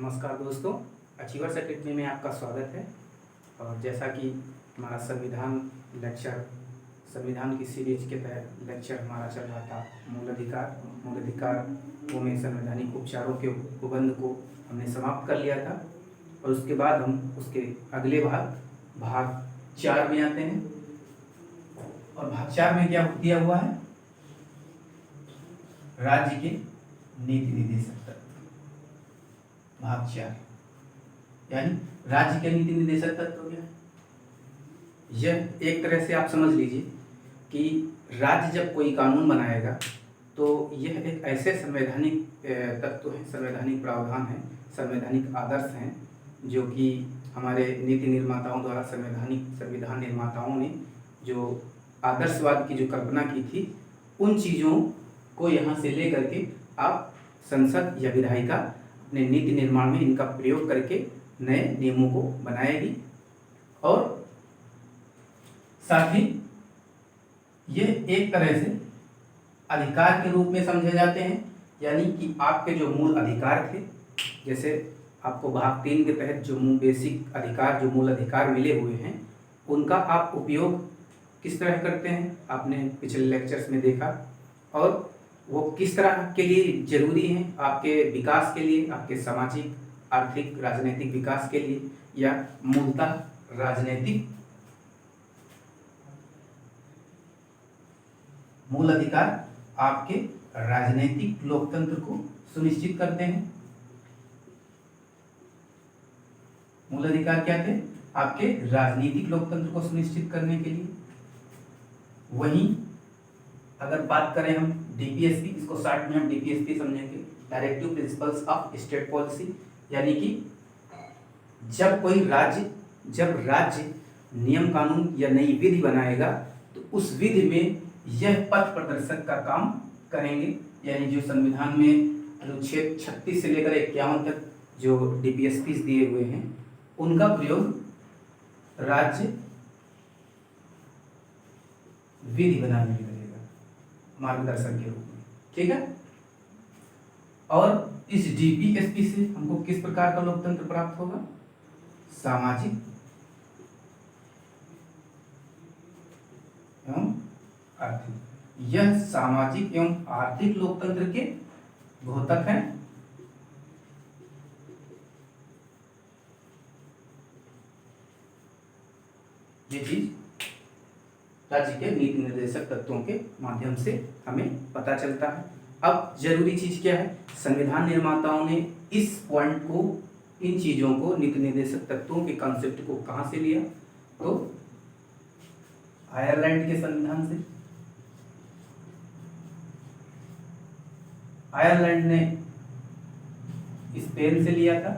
नमस्कार दोस्तों, achievers academy में आपका स्वागत है। और जैसा कि हमारा संविधान की सीरीज के तहत लेक्चर हमारा चल रहा था मूल अधिकार में संवैधानिक उपचारों के उपबंध को हमने समाप्त कर लिया था। और उसके बाद हम उसके अगले भाग 4 में आते हैं। और भाग 4 में क्या दिया हुआ है? राज्य के नीति निर्देशक तत्व। भाग 4 यानी राज्य के नीति निर्देशक तत्व क्या है? यह एक तरह से आप समझ लीजिए कि राज्य जब कोई कानून बनाएगा तो यह एक ऐसे संवैधानिक तत्व है, संवैधानिक प्रावधान है, संवैधानिक आदर्श हैं जो कि हमारे नीति निर्माताओं द्वारा संविधान निर्माताओं ने जो आदर्शवाद की जो कल्पना की थी, उन चीज़ों को यहाँ से लेकर के आप संसद या विधायिका अपने नीति निर्माण में इनका प्रयोग करके नए नियमों को बनाएगी। और साथ ही ये एक तरह से अधिकार के रूप में समझे जाते हैं, यानी कि आपके जो मूल अधिकार थे, जैसे आपको भाग 3 के तहत जो बेसिक अधिकार, जो मूल अधिकार मिले हुए हैं, उनका आप उपयोग किस तरह करते हैं आपने पिछले लेक्चर्स में देखा। और वो किस तरह के लिए जरूरी हैं आपके विकास के लिए, आपके सामाजिक, आर्थिक, राजनीतिक विकास के लिए, या मूलतः राजनीतिक मूल अधिकार आपके राजनीतिक लोकतंत्र को सुनिश्चित करते हैं। मूल अधिकार क्या थे? आपके राजनीतिक लोकतंत्र को सुनिश्चित करने के लिए। वहीं अगर बात करें हम डीपीएसपी, इसको शॉर्ट में हम डीपीएसपी समझेंगे, directive principles of state policy, यानी कि जब राज्य नियम कानून या नई विधि बनाएगा तो उस विधि में यह पथ प्रदर्शक का काम करेंगे। यानी जो संविधान में अनुच्छेद 36 से लेकर 51 तक जो डीपीएसपी दिए हुए हैं, उनका प्रयोग राज्य विधि बनाने में करेगा, मार्गदर्शन के रूप में। ठीक है। और इस डीपीएसपी से हमको किस प्रकार का लोकतंत्र प्राप्त होगा? सामाजिक एवं आर्थिक। यह सामाजिक एवं आर्थिक लोकतंत्र के घोतक हैं। ये चीज राज्य के नीति निर्देशक तत्वों के माध्यम से हमें पता चलता है। अब जरूरी चीज क्या है? संविधान निर्माताओं ने इस पॉइंट को, इन चीजों को, नीति निर्देशक तत्वों के कॉन्सेप्ट को कहां से लिया? तो आयरलैंड के संविधान से। आयरलैंड ने स्पेन से लिया था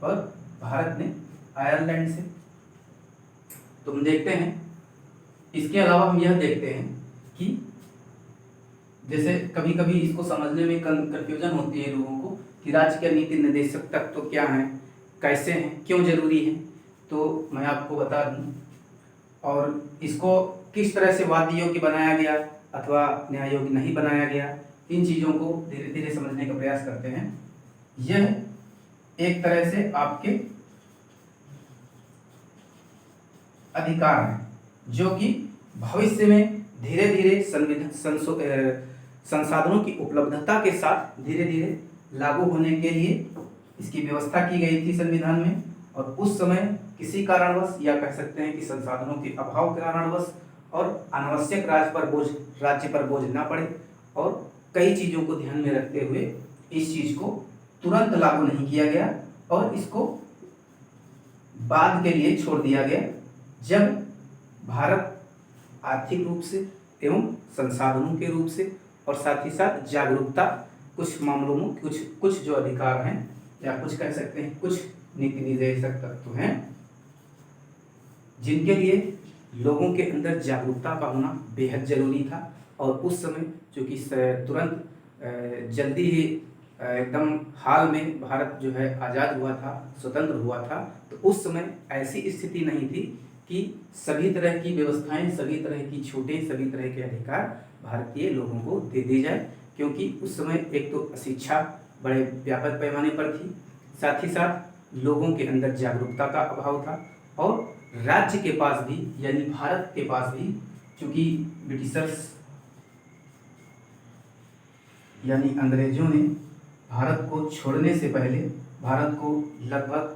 और भारत ने आयरलैंड से। तो हम देखते हैं, इसके अलावा हम यह देखते हैं कि जैसे कभी कभी इसको समझने में कंफ्यूजन होती है लोगों को कि राज्य के नीति निर्देशक तत्व तो क्या हैं, कैसे हैं, क्यों जरूरी हैं। तो मैं आपको बता दूं, और इसको किस तरह से वाद योग्य बनाया गया अथवा न्याय योग्य नहीं बनाया गया, इन चीज़ों को धीरे धीरे समझने का प्रयास करते हैं। यह एक तरह से आपके अधिकार हैं जो कि भविष्य में धीरे धीरे संसाधनों की उपलब्धता के साथ धीरे धीरे लागू होने के लिए इसकी व्यवस्था की गई थी संविधान में। और उस समय किसी कारणवश, या कह सकते हैं कि संसाधनों के अभाव के कारणवश और अनावश्यक राज्य पर बोझ ना पड़े, और कई चीज़ों को ध्यान में रखते हुए इस चीज़ को तुरंत लागू नहीं किया गया और इसको बाद के लिए छोड़ दिया गया, जब भारत आर्थिक रूप से एवं संसाधनों के रूप से और साथ ही साथ जागरूकता, कुछ मामलों में कुछ जो अधिकार हैं, या कुछ कह सकते हैं कुछ नीति निर्देशक तत्व हैं जिनके लिए लोगों के अंदर जागरूकता का होना बेहद जरूरी था। और उस समय चूँकि तुरंत जल्दी ही एकदम हाल में भारत जो है आज़ाद हुआ था, स्वतंत्र हुआ था, तो उस समय ऐसी स्थिति नहीं थी कि सभी तरह की व्यवस्थाएं, सभी तरह की छूटें, सभी तरह के अधिकार भारतीय लोगों को दे दी जाए। क्योंकि उस समय एक तो शिक्षा बड़े व्यापक पैमाने पर थी, साथ ही साथ लोगों के अंदर जागरूकता का अभाव था, और राज्य के पास भी यानी भारत के पास भी, क्योंकि ब्रिटिशर्स यानी अंग्रेजों ने भारत को छोड़ने से पहले भारत को लगभग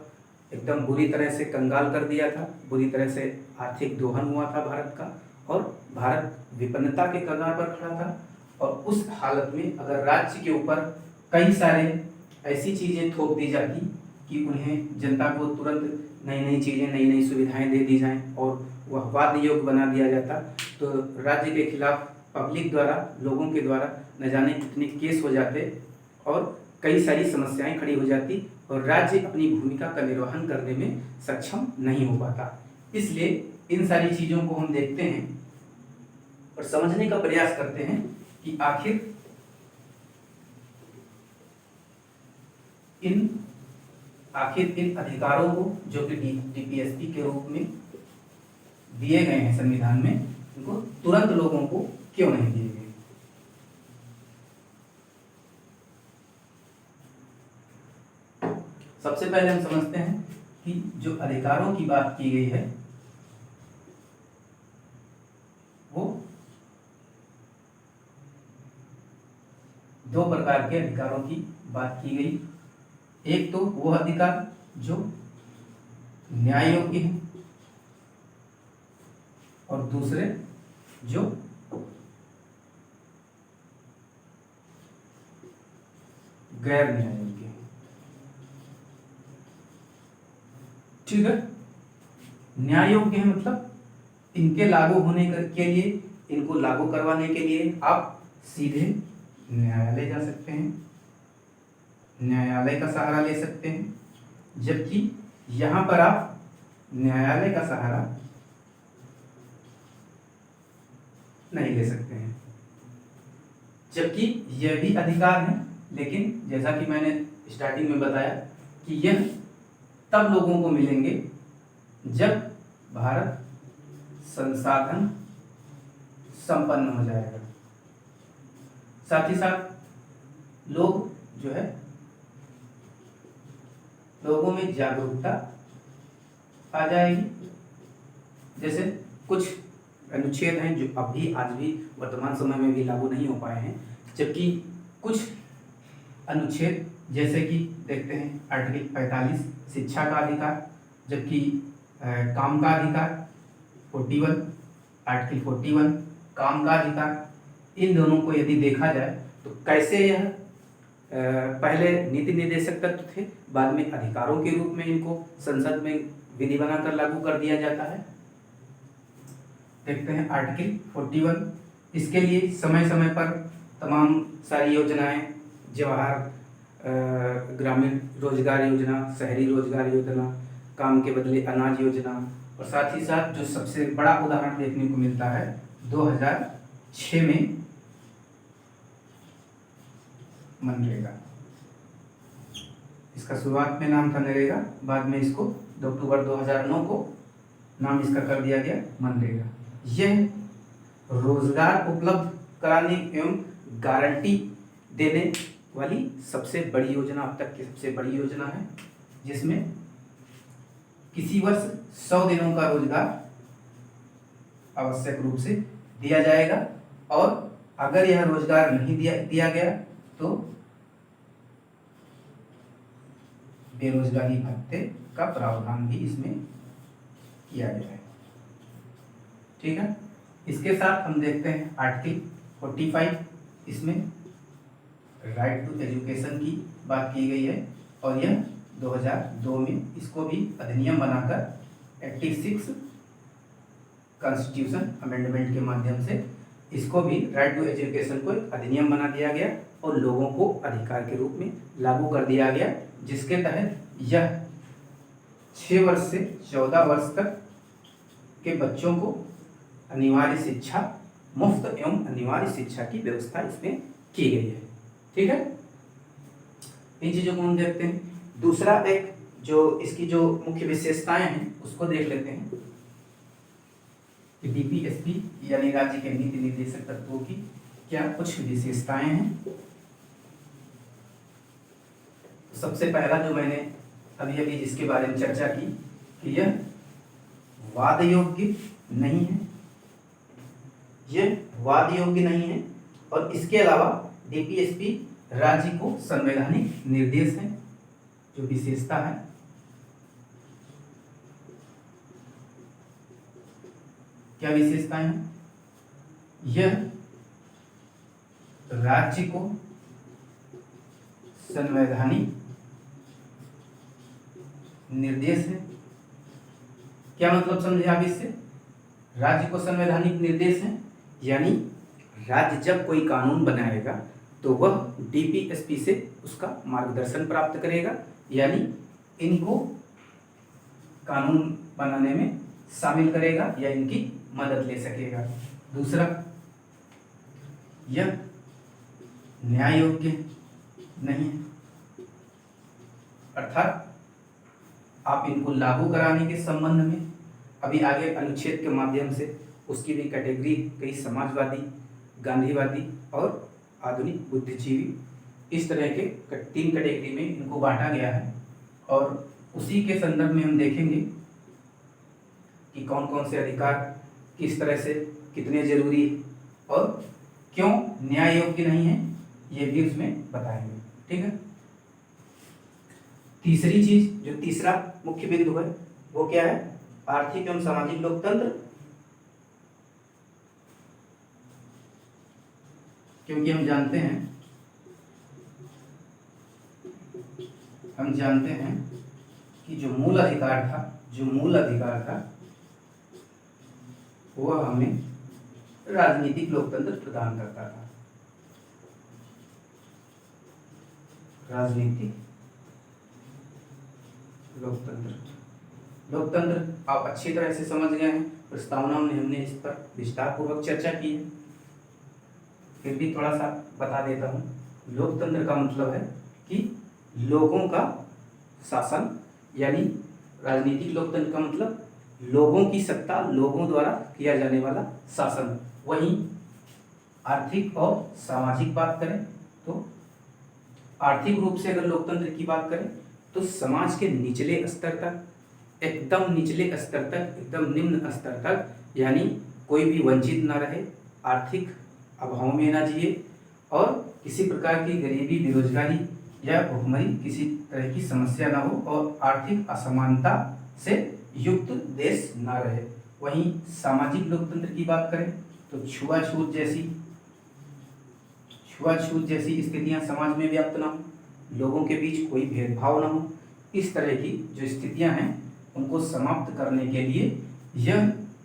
एकदम बुरी तरह से कंगाल कर दिया था, बुरी तरह से आर्थिक दोहन हुआ था भारत का, और भारत विपन्नता के कगार पर खड़ा था। और उस हालत में अगर राज्य के ऊपर कई सारे ऐसी चीज़ें थोप दी जाती कि उन्हें जनता को तुरंत नई नई चीज़ें, नई नई सुविधाएं दे दी जाएं और वह वाद योग्य बना दिया जाता, तो राज्य के खिलाफ पब्लिक द्वारा, लोगों के द्वारा न जाने कितने केस हो जाते और कई सारी समस्याएं खड़ी हो जाती, और राज्य अपनी भूमिका का निर्वहन करने में सक्षम नहीं हो पाता। इसलिए इन सारी चीज़ों को हम देखते हैं और समझने का प्रयास करते हैं कि आखिर इन अधिकारों को जो कि डीपीएसपी के रूप में दिए गए हैं संविधान में, इनको तुरंत लोगों को क्यों नहीं दिए गए। सबसे पहले हम समझते हैं कि जो अधिकारों की बात की गई है वो दो प्रकार के अधिकारों की बात की गई। एक तो वो अधिकार जो न्याय योग्य है, और दूसरे जो गैर न्याय योग्य है। ठीक है, न्याय योग्य है मतलब इनके लागू होने के लिए, इनको लागू करवाने के लिए आप सीधे न्यायालय जा सकते हैं, न्यायालय का सहारा ले सकते हैं, जबकि यहाँ पर आप न्यायालय का सहारा नहीं ले सकते हैं। जबकि यह भी अधिकार है, लेकिन जैसा कि मैंने स्टार्टिंग में बताया कि यह तब लोगों को मिलेंगे जब भारत संसाधन संपन्न हो जाएगा। साथ ही साथ लोग जो है, लोगों में जागरूकता आ जाएगी। जैसे कुछ अनुच्छेद हैं जो अभी आज भी वर्तमान समय में भी लागू नहीं हो पाए हैं, जबकि कुछ अनुच्छेद जैसे कि देखते हैं आर्टिकल 45 शिक्षा का अधिकार, जबकि काम का अधिकार 41, आर्टिकल 41 काम का अधिकार, इन दोनों को यदि देखा जाए तो कैसे यह पहले नीति निर्देशक तत्व थे, बाद में अधिकारों के रूप में इनको संसद में विधि बनाकर लागू कर दिया जाता है। देखते हैं आर्टिकल 41, इसके लिए समय समय पर तमाम सारी योजनाएं, जवाहर ग्रामीण रोजगार योजना, शहरी रोजगार योजना, काम के बदले अनाज योजना, और साथ ही साथ जो सबसे बड़ा उदाहरण देखने को मिलता है 2006 में मनरेगा। इसका शुरुआत में नाम था नरेगा, बाद में इसको अक्टूबर 2009 को नाम इसका कर दिया गया मनरेगा। यह रोजगार उपलब्ध कराने एवं गारंटी देने वाली सबसे बड़ी योजना, अब तक की सबसे बड़ी योजना है, जिसमें किसी वर्ष 100 दिनों का रोजगार आवश्यक रूप से दिया जाएगा, और अगर यह रोजगार नहीं दिया गया तो बेरोजगारी भत्ते का प्रावधान भी इसमें किया गया है। ठीक है, इसके साथ हम देखते हैं आर्टिकल 45, इसमें राइट टू एजुकेशन की बात की गई है, और यह 2002 में इसको भी अधिनियम बनाकर 86 कॉन्स्टिट्यूशन अमेंडमेंट के माध्यम से इसको भी राइट टू एजुकेशन को एक अधिनियम बना दिया गया और लोगों को अधिकार के रूप में लागू कर दिया गया, जिसके तहत यह 6 वर्ष से 14 वर्ष तक के बच्चों को अनिवार्य शिक्षा, मुफ्त एवं अनिवार्य शिक्षा की व्यवस्था इसमें की गई है। ठीक है, इन चीज़ों को हम देखते हैं। दूसरा एक जो इसकी जो मुख्य विशेषताएं हैं उसको देख लेते हैं कि डीपीएसपी यानी राज्य के नीति निर्देशक तत्वों की क्या कुछ विशेषताएं हैं। सबसे पहला जो मैंने अभी अभी जिसके बारे में चर्चा की कि यह वाद योग्य नहीं है, यह वाद योग्य नहीं है, और इसके अलावा डीपीएसपी राज्य को संवैधानिक निर्देश है। जो विशेषता है, क्या विशेषताएं हैं? यह राज्य को संवैधानिक निर्देश है। क्या मतलब समझे आप इससे? राज्य को संवैधानिक निर्देश है यानी राज्य जब कोई कानून बनाएगा तो वह डीपीएसपी से उसका मार्गदर्शन प्राप्त करेगा, यानी इनको कानून बनाने में शामिल करेगा या इनकी मदद ले सकेगा। दूसरा, यह न्याय योग्य नहीं है, अर्थात आप इनको लागू कराने के संबंध में अभी आगे अनुच्छेद के माध्यम से उसकी भी कैटेगरी कई समाजवादी, गांधीवादी और आधुनिक बुद्धिजीवी, इस तरह के 3 कैटेगरी में इनको बांटा गया है। और उसी के संदर्भ में हम देखेंगे कि कौन कौन से अधिकार किस तरह से कितने जरूरी और क्यों न्याय योग्य नहीं है, ये भी उसमें बताएंगे। ठीक है। तीसरी चीज, जो तीसरा मुख्य बिंदु है, वो क्या है? आर्थिक एवं सामाजिक लोकतंत्र। क्योंकि हम जानते हैं कि जो मूल अधिकार था वह हमें राजनीतिक लोकतंत्र प्रदान करता था। राजनीतिक लोकतंत्र आप अच्छी तरह से समझ गए हैं। प्रस्तावना में हमने इस पर विस्तार पूर्वक चर्चा की है, फिर भी थोड़ा सा बता देता हूँ। लोकतंत्र का मतलब है कि लोगों का शासन, यानी राजनीतिक लोकतंत्र का मतलब लोगों की सत्ता, लोगों द्वारा किया जाने वाला शासन। वहीं आर्थिक और सामाजिक बात करें तो आर्थिक रूप से अगर लोकतंत्र की बात करें तो समाज के निचले स्तर तक, एकदम निचले स्तर तक, एकदम निम्न स्तर तक, यानी कोई भी वंचित ना रहे, आर्थिक अभाव में ना जिए और किसी प्रकार की गरीबी, बेरोजगारी या भुखमरी किसी तरह की समस्या ना हो और आर्थिक असमानता से युक्त देश ना रहे। वहीं सामाजिक लोकतंत्र की बात करें तो छुआछूत जैसी स्थितियां समाज में व्याप्त ना हो, लोगों के बीच कोई भेदभाव ना हो, इस तरह की जो स्थितियां हैं उनको समाप्त करने के लिए यह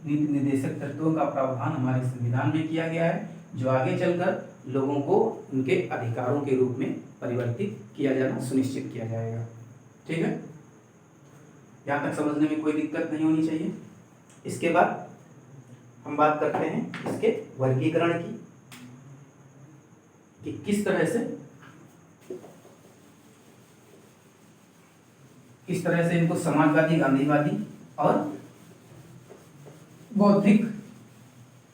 नीति निर्देशक तत्वों का प्रावधान हमारे संविधान में किया गया है, जो आगे चलकर लोगों को उनके अधिकारों के रूप में परिवर्तित किया जाना सुनिश्चित किया जाएगा। ठीक है, यहाँ तक समझने में कोई दिक्कत नहीं होनी चाहिए। इसके बाद हम बात करते हैं इसके वर्गीकरण की, कि किस तरह से इनको समाजवादी, गांधीवादी और बौद्धिक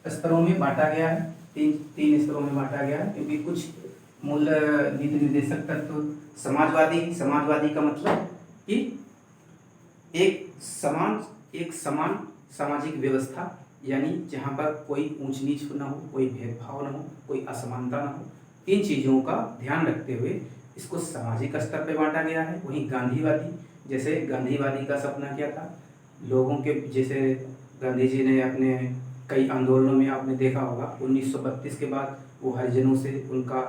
स्तरों में बांटा गया है। तीन स्तरों में बांटा गया है, क्योंकि कुछ मूल नीति निर्देशक तत्व समाजवादी का मतलब कि एक समान सामाजिक व्यवस्था, यानी जहाँ पर कोई ऊंच नीच ना हो, कोई भेदभाव ना हो, कोई असमानता ना हो, इन चीज़ों का ध्यान रखते हुए इसको सामाजिक स्तर पर बांटा गया है। वहीं गांधीवादी, जैसे गांधीवादी का सपना क्या था, लोगों के, जैसे गांधी जी ने अपने कई आंदोलनों में आपने देखा होगा 1932 के बाद वो हरिजनों से उनका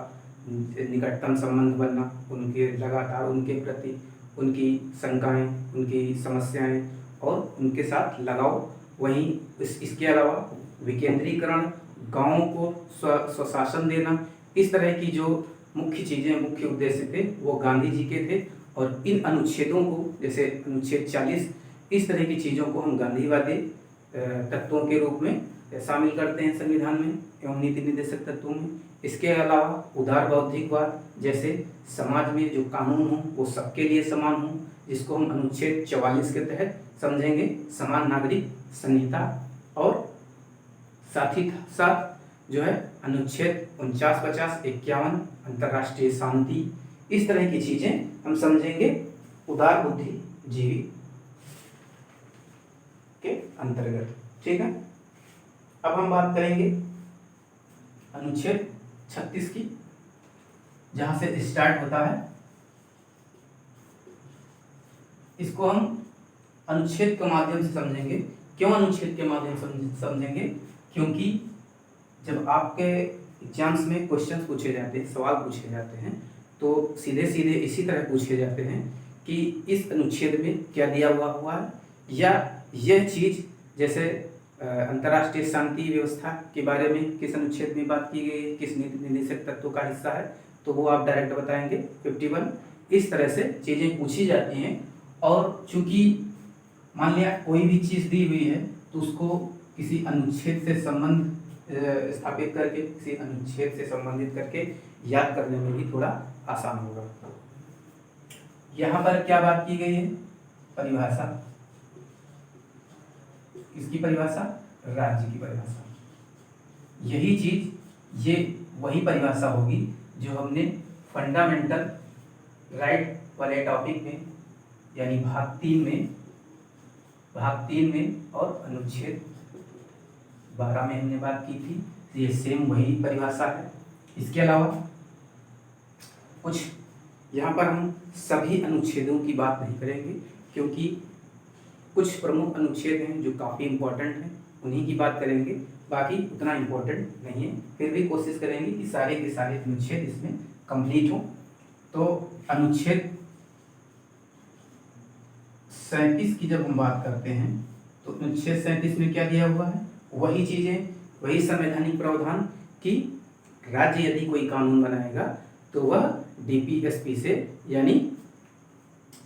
निकटतम संबंध बनना, उनके लगातार उनके प्रति उनकी शंकाएं, उनकी समस्याएं और उनके साथ लगाव। वहीं इसके अलावा विकेंद्रीकरण, गांवों को स्वशासन देना, इस तरह की जो मुख्य चीज़ें, मुख्य उद्देश्य थे वो गांधी जी के थे। और इन अनुच्छेदों को, जैसे अनुच्छेद 40, इस तरह की चीज़ों को हम गांधीवादी तत्वों के रूप में शामिल करते हैं संविधान में एवं नीति निर्देशक तत्वों में। इसके अलावा उदार बौद्धिकवाद, जैसे समाज में जो कानून हो वो सबके लिए समान हो, जिसको हम अनुच्छेद 44 के तहत समझेंगे समान नागरिक संहिता, और साथ ही साथ जो है अनुच्छेद 49, 50, 51 अंतर्राष्ट्रीय शांति, इस तरह की चीजें हम समझेंगे उदार बुद्धिजीवी के अंतर्गत। ठीक है, अब हम बात करेंगे अनुच्छेद 36 की, जहां से स्टार्ट होता है। इसको हम अनुच्छेद के माध्यम से समझेंगे। क्यों अनुच्छेद के माध्यम से समझेंगे? क्योंकि जब आपके एग्जाम्स में क्वेश्चन पूछे जाते हैं, सवाल पूछे जाते हैं, तो सीधे सीधे इसी तरह पूछे जाते हैं कि इस अनुच्छेद में क्या दिया हुआ है, या यह चीज जैसे अंतर्राष्ट्रीय शांति व्यवस्था के बारे में किस अनुच्छेद में बात की गई है, किस नीति निर्देशक तत्व का हिस्सा है, तो वो आप डायरेक्ट बताएंगे 51। इस तरह से चीजें पूछी जाती हैं। और चूंकि मान लिया कोई भी चीज दी हुई है तो उसको किसी अनुच्छेद से संबंध स्थापित करके, किसी अनुच्छेद से संबंधित करके याद करने में भी थोड़ा आसान होगा। यहाँ पर क्या बात की गई है? परिभाषा। किसकी परिभाषा? राज्य की परिभाषा। यही चीज, ये वही परिभाषा होगी जो हमने फंडामेंटल राइट वाले टॉपिक में, यानी भाग 3 में और अनुच्छेद 12 में हमने बात की थी। ये सेम वही परिभाषा है। इसके अलावा कुछ यहाँ पर हम सभी अनुच्छेदों की बात नहीं करेंगे, क्योंकि कुछ प्रमुख अनुच्छेद हैं जो काफ़ी इम्पोर्टेंट हैं, उन्हीं की बात करेंगे। बाकी उतना इम्पोर्टेंट नहीं है, फिर भी कोशिश करेंगे कि सारे के सारे अनुच्छेद इसमें कंप्लीट हों। तो अनुच्छेद 37 की जब हम बात करते हैं तो अनुच्छेद 37 में क्या दिया हुआ है? वही चीजें, वही संवैधानिक प्रावधान कि राज्य यदि कोई कानून बनाएगा तो वह डीपीएसपी से, यानी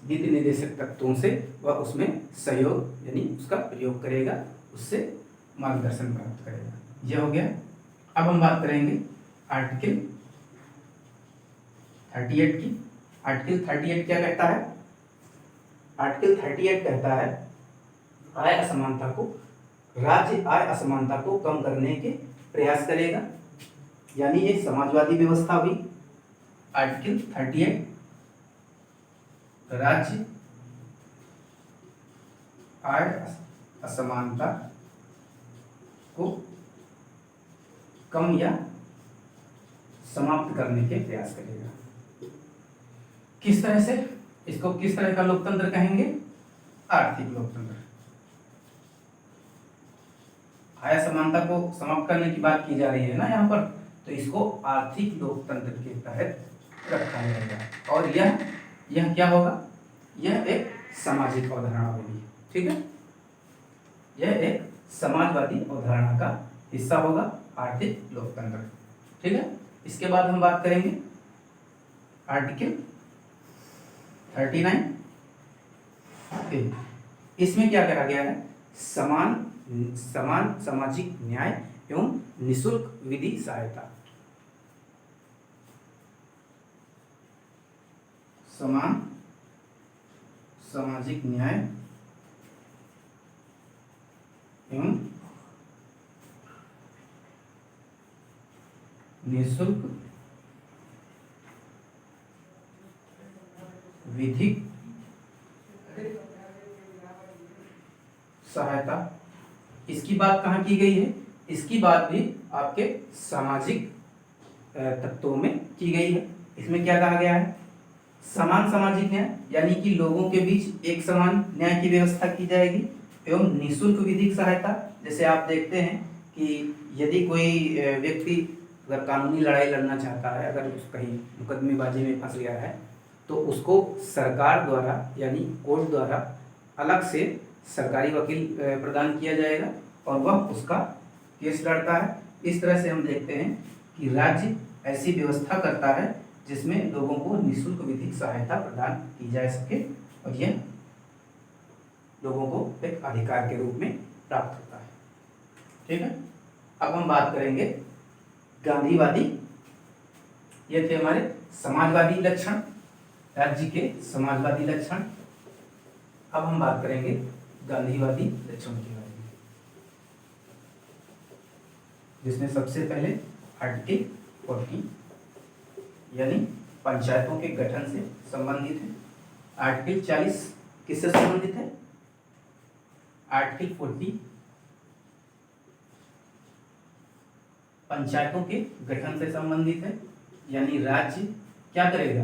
नीति निर्देशक तत्वों से वह उसमें सहयोग यानी उसका प्रयोग करेगा, उससे मार्गदर्शन प्राप्त करेगा। यह हो गया। अब हम बात करेंगे आर्टिकल 38 की। आर्टिकल 38 क्या कहता है? आर्टिकल 38 कहता है आय असमानता को, राज्य आय असमानता को कम करने के प्रयास करेगा, यानी ये समाजवादी व्यवस्था हुई। आर्टिकल 38 राज्य आय असमानता को कम या समाप्त करने के प्रयास करेगा। किस तरह से? इसको किस तरह का लोकतंत्र कहेंगे? आर्थिक लोकतंत्र। आय समानता को समाप्त करने की बात की जा रही है ना यहाँ पर, तो इसको आर्थिक लोकतंत्र के तहत रखा जाएगा। और यह क्या होगा? यह एक सामाजिक अवधारणा होगी। ठीक है, यह एक समाजवादी अवधारणा का हिस्सा होगा, आर्थिक लोकतंत्र। ठीक है, इसके बाद हम बात करेंगे आर्टिकल 39। इसमें क्या कहा गया है? समान सामाजिक न्याय एवं निःशुल्क विधि सहायता। समान सामाजिक न्याय एवं निःशुल्क विधिक सहायता। इसकी बात कहाँ की गई है? इसकी बात भी आपके सामाजिक तत्वों में की गई है। इसमें क्या कहा गया है? समान सामाजिक न्याय, यानी कि लोगों के बीच एक समान न्याय की व्यवस्था की जाएगी, एवं निःशुल्क विधिक सहायता। जैसे आप देखते हैं कि यदि कोई व्यक्ति अगर कानूनी लड़ाई लड़ना चाहता है, अगर उस कहीं मुकदमेबाजी में फंस गया है, तो उसको सरकार द्वारा यानी कोर्ट द्वारा अलग से सरकारी वकील प्रदान किया जाएगा और वह उसका केस लड़ता है। इस तरह से हम देखते हैं कि राज्य ऐसी व्यवस्था करता है जिसमें लोगों को निःशुल्क विधिक सहायता प्रदान की जा सके, और यह लोगों को एक अधिकार के रूप में प्राप्त होता है। ठीक है, अब हम बात करेंगे गांधीवादी। ये थे हमारे समाजवादी लक्षण, राज्य के समाजवादी लक्षण। अब हम बात करेंगे गांधीवादी लक्षण के बारे में, जिसमें सबसे पहले आर्टिकल 40 यानी पंचायतों के गठन से संबंधित है। आर्टिकल 40 किससे संबंधित है? आर्टिकल 40 पंचायतों के गठन से संबंधित है, यानी राज्य क्या करेगा?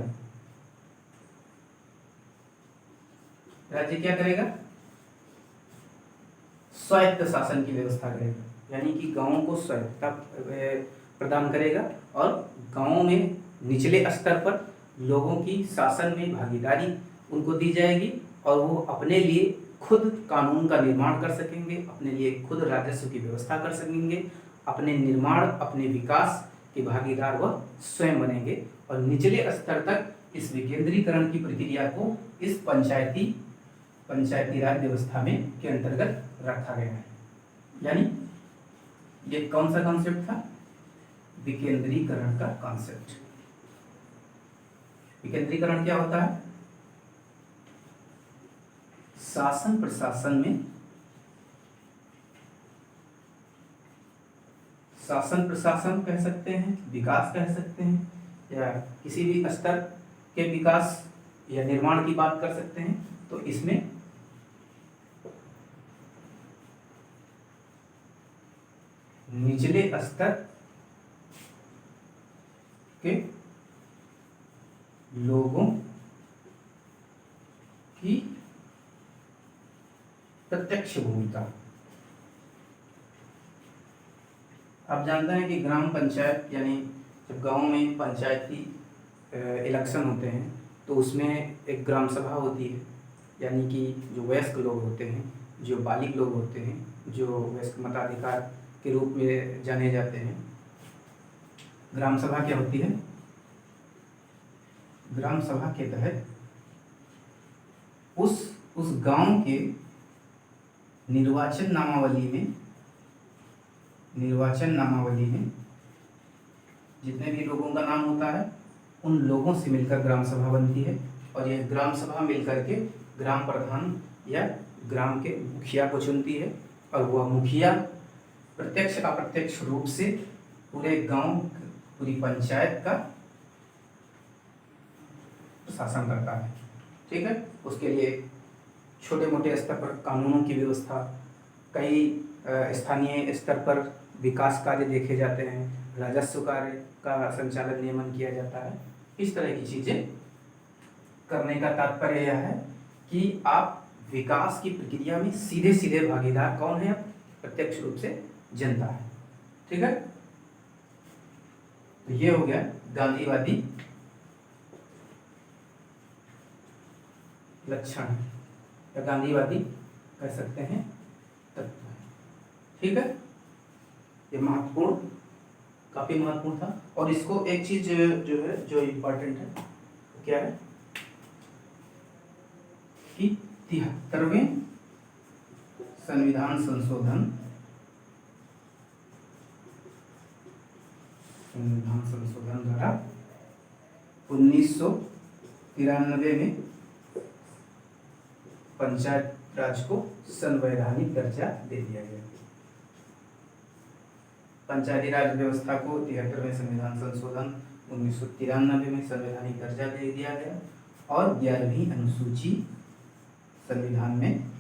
राज्य क्या करेगा? स्वायत्त शासन की व्यवस्था करेगा, यानी कि गांवों को स्वायत्तता प्रदान करेगा और गांवों में निचले स्तर पर लोगों की शासन में भागीदारी उनको दी जाएगी और वो अपने लिए खुद कानून का निर्माण कर सकेंगे, अपने लिए खुद राजस्व की व्यवस्था कर सकेंगे, अपने निर्माण अपने विकास के भागीदार वह स्वयं बनेंगे और निचले स्तर तक इस विकेंद्रीकरण की प्रक्रिया को इस पंचायती राज व्यवस्था में के अंतर्गत रखा गया है। यानी ये कौन सा कॉन्सेप्ट था? विकेंद्रीकरण का कॉन्सेप्ट। विकेंद्रीकरण क्या होता है? शासन प्रशासन में शासन प्रशासन कह सकते हैं, विकास कह सकते हैं, या किसी भी स्तर के विकास या निर्माण की बात कर सकते हैं। तो इसमें निचले स्तर के लोगों की प्रत्यक्ष भूमिका। आप जानते हैं कि ग्राम पंचायत यानी जब गांव में पंचायती इलेक्शन होते हैं तो उसमें एक ग्राम सभा होती है, यानी कि जो वयस्क लोग होते हैं, जो बालिग लोग होते हैं, जो वयस्क मताधिकार के रूप में जाने जाते हैं। ग्राम सभा क्या होती है? ग्राम सभा के तहत उस गांव के निर्वाचन नामावली में जितने भी लोगों का नाम होता है उन लोगों से मिलकर ग्राम सभा बनती है और यह ग्राम सभा मिलकर के ग्राम प्रधान या ग्राम के मुखिया को चुनती है और वह मुखिया प्रत्यक्ष अप्रत्यक्ष रूप से पूरे गांव पूरी पंचायत का शासन करता है। ठीक है, उसके लिए छोटे मोटे स्तर पर कानूनों की व्यवस्था, कई स्थानीय स्तर पर विकास कार्य देखे जाते हैं, राजस्व कार्य का संचालन नियमन किया जाता है। इस तरह की चीजें करने का तात्पर्य यह है कि आप विकास की प्रक्रिया में सीधे सीधे भागीदार कौन है? प्रत्यक्ष रूप से जनता है। ठीक है, तो ये हो गया गांधीवादी लक्षण या गांधीवादी कह सकते हैं तत्व है। ठीक है, ये महत्वपूर्ण, काफी महत्वपूर्ण था। और इसको एक चीज जो इम्पोर्टेंट है क्या है कि 73वें संविधान संशोधन द्वारा 1993 में पंचायत राज को संवैधानिक दर्जा दे दिया गया। पंचायती राज व्यवस्था को 73वें संविधान संशोधन 1993 में संवैधानिक दर्जा दे दिया गया और 11वीं अनुसूची संविधान में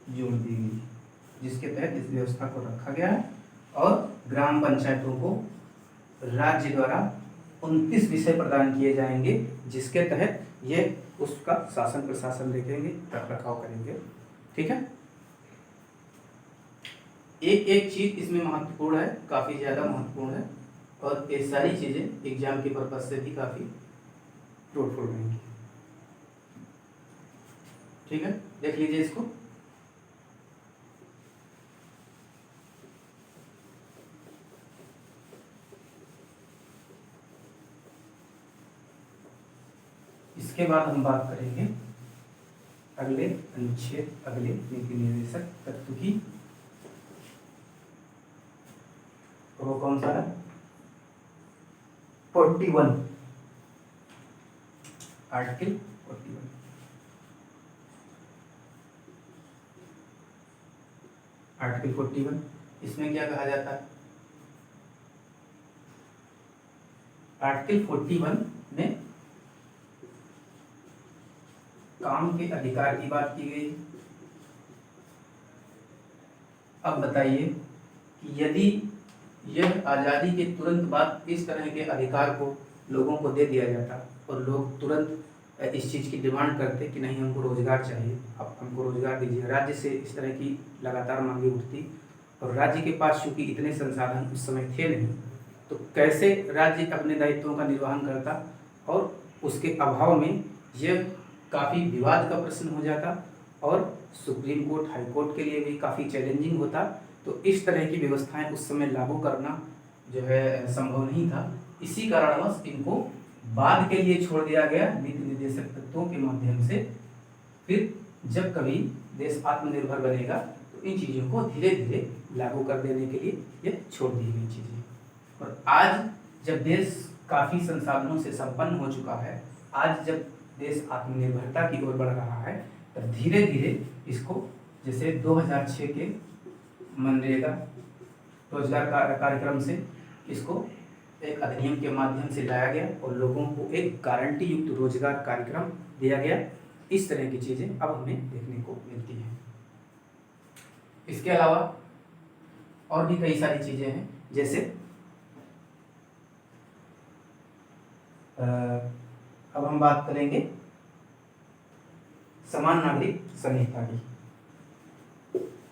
जोड़ दी गई, जिसके तहत इस व्यवस्था को रखा गया है। और ग्राम पंचायतों को राज्य द्वारा 29 विषय प्रदान किए जाएंगे, जिसके तहत ये उसका शासन प्रशासन देखेंगे, रख रखाव करेंगे। ठीक है, एक एक चीज इसमें महत्वपूर्ण है, काफी ज्यादा महत्वपूर्ण है और ये सारी चीजें एग्जाम के पर्पज से भी काफी फ्रूटफुल रहेंगी। ठीक है, देख लीजिए इसको। इसके बाद हम बात करेंगे अगले अनुच्छेद, अगले नीति निर्देशक तत्व की। वो कौन सा है? 41, आर्टिकल 41। आर्टिकल 41 इसमें क्या कहा जाता है? आर्टिकल 41 में काम के अधिकार की बात की गई। अब बताइए कि यदि यह आज़ादी के तुरंत बाद इस तरह के अधिकार को लोगों को दे दिया जाता और लोग तुरंत इस चीज़ की डिमांड करते कि नहीं हमको रोज़गार चाहिए, आप हमको रोज़गार दीजिए, राज्य से इस तरह की लगातार मांगे उठती और राज्य के पास चूँकि इतने संसाधन उस समय थे नहीं, तो कैसे राज्य अपने दायित्वों का निर्वहन करता, और उसके अभाव में यह काफ़ी विवाद का प्रश्न हो जाता और सुप्रीम कोर्ट, हाई कोर्ट के लिए भी काफ़ी चैलेंजिंग होता। तो इस तरह की व्यवस्थाएं उस समय लागू करना जो है संभव नहीं था। इसी कारणवश इनको बाद के लिए छोड़ दिया गया नीति निर्देशक तत्वों के माध्यम से। फिर जब कभी देश आत्मनिर्भर बनेगा तो इन चीज़ों को धीरे धीरे लागू कर देने के लिए ये छोड़ दी गई चीज़ें। और आज जब देश काफ़ी संसाधनों से संपन्न हो चुका है, आज जब देश आत्मनिर्भरता की ओर बढ़ रहा है, तब धीरे धीरे इसको जैसे 2006 के मनरेगा रोजगार कार्यक्रम से इसको एक अधिनियम के माध्यम से लाया गया और लोगों को एक गारंटी युक्त रोजगार कार्यक्रम दिया गया। इस तरह की चीज़ें अब हमें देखने को मिलती हैं। इसके अलावा और भी कई सारी चीज़ें हैं, जैसे अब हम बात करेंगे समान नागरिक संहिता